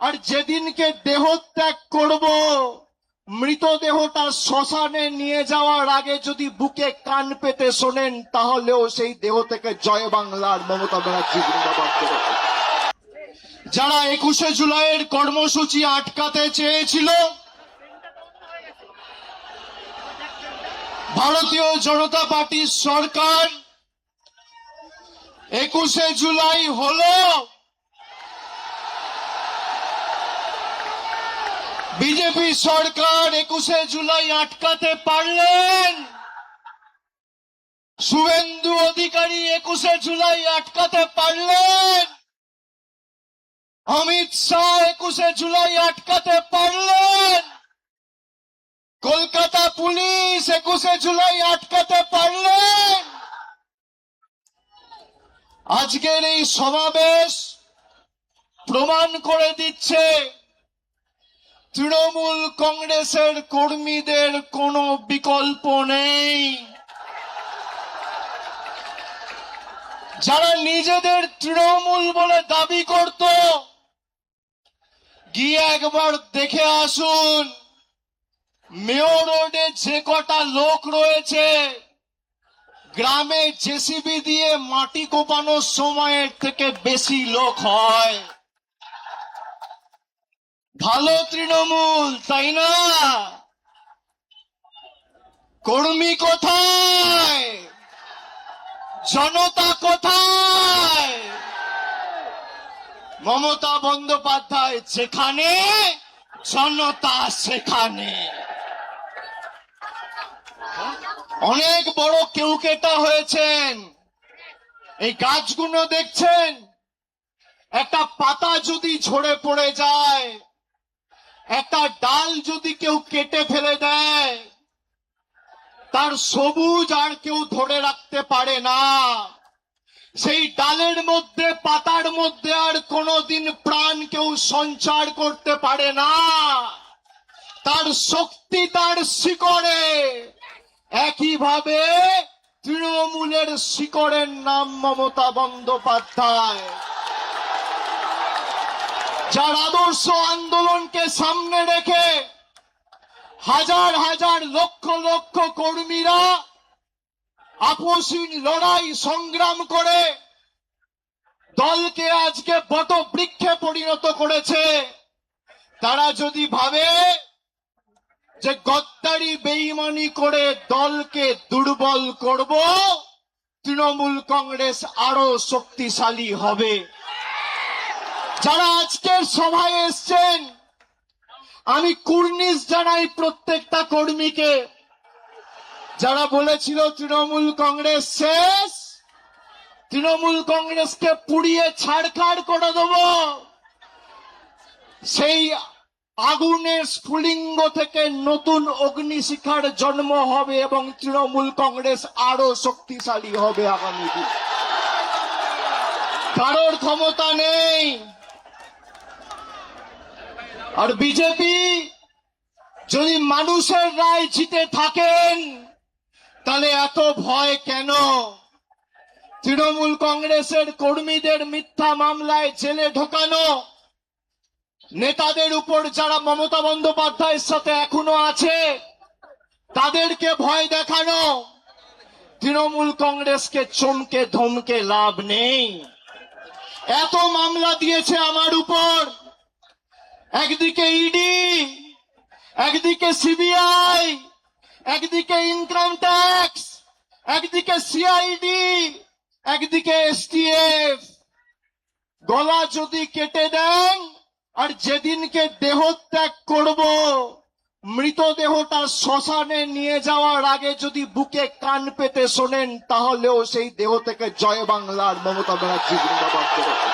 আর যেদিনকে দেহত্যাগ করব, মৃতদেহটা শ্মশানে নিয়ে যাওয়ার আগে যদি বুকে কান পেতে শোনেন, তাহলেও সেই দেহ থেকে জয় বাংলার মমতা ব্যানার্জি জিন্দাবাদ করবে। যারা 21শে জুলাইয়ের কর্মসূচি আটকাতে চেয়েছিল, ভারতীয় জনতা পার্টির সরকার 21শে জুলাই হলো, বিজেপি সরকার 21শে জুলাই আটকাতে পারলেন, শুভেন্দু অধিকারী 21শে জুলাই আটকাতে পারলেন, অমিত শাহ 21শে জুলাই আটকাতে পারলেন, কলকাতা পুলিশ 21শে জুলাই আটকাতে পারলেন। আজকের এই সমাবেশ প্রমাণ করে দিচ্ছে তৃণমূল কংগ্রেসের কর্মীদের কোনো বিকল্প নেই। যারা নিজেদের তৃণমূল বলে দাবি করত, গিয়ে একবার দেখে আসুন মেয়র রোডে যে কটা লোক রয়েছে, গ্রামে জেসিবি দিয়ে মাটি কোপানোর সময়ের থেকে বেশি লোক হয়। ভালো তৃণমূল, তাই না? কর্মী কোথায়? জনতা কোথায়? মমতা বন্দ্যোপাধ্যায় যেখানে, জনতা সেখানে। অনেক বড় কেউকেটা হয়েছেন। এই গাছগুলো দেখছেন, একটা পাতা যদি ঝরে পড়ে যায়, একটা ডাল যদি কেউ কেটে ফেলে দেয়, তার সবুজ আর কেউ ধরে রাখতে পারে না। সেই ডালের মধ্যে, পাতার মধ্যে আর কোনোদিন প্রাণ কেউ সঞ্চার করতে পারে না। তার শক্তি তার শিকড়ে। একইভাবে তৃণমূলের শিকড়ের নাম মমতা বন্দ্যোপাধ্যায়, যার আদর্শ আন্দোলনকে সামনে রেখে হাজার হাজার লক্ষ লক্ষ কর্মীরা আপসহীন লড়াই সংগ্রাম করে দলকে আজকে বটবৃক্ষে পরিণত করেছে। তারা যদি ভাবে যে গদ্দারি বেঈমানি করে দলকে দুর্বল করব, তৃণমূল কংগ্রেস আরো শক্তিশালী হবে। যারা আজকের সভায় এসছেন, আমি কুর্নিশ জানাই প্রত্যেকটা কর্মীকে। যারা বলেছিল তৃণমূল কংগ্রেস শেষ, তৃণমূল কংগ্রেসকে পুড়িয়ে ছাড়খাড় করে দেব, সেই আগুনের স্ফুলিঙ্গ থেকে নতুন অগ্নিশিখার জন্ম হবে এবং তৃণমূল কংগ্রেস আরো শক্তিশালী হবে আগামী দিন। কারোর ক্ষমতা নেই। আর বিজেপি যদি মানুষের রায় জিতে থাকেন, তাহলে এত ভয় কেন? তৃণমূল কংগ্রেসের কর্মীদের মিথ্যা মামলায় জেলে ঢোকানো, নেতাদের উপর যারা মমতা বন্দ্যোপাধ্যায়ের সাথে এখনো আছে, তাদেরকে ভয় দেখানো, তৃণমূল কংগ্রেসকে চমকে ধমকে লাভ নেই। এত মামলা দিয়েছে আমার উপর, একদিকে ইডি, একদিকে সিবিআই, একদিকে ইনকাম ট্যাক্স, একদিকে সিআইডি, একদিকে এসটিএফ। গলা যদি কেটে দেন, আর যেদিনকে দেহত্যাগ করব, মৃতদেহটা শ্মশানে নিয়ে যাওয়ার আগে যদি বুকে কান পেতে শোনেন, তাহলেও সেই দেহ থেকে জয় বাংলার মমতা ব্যানার্জি জিন্দাবাদ করবে।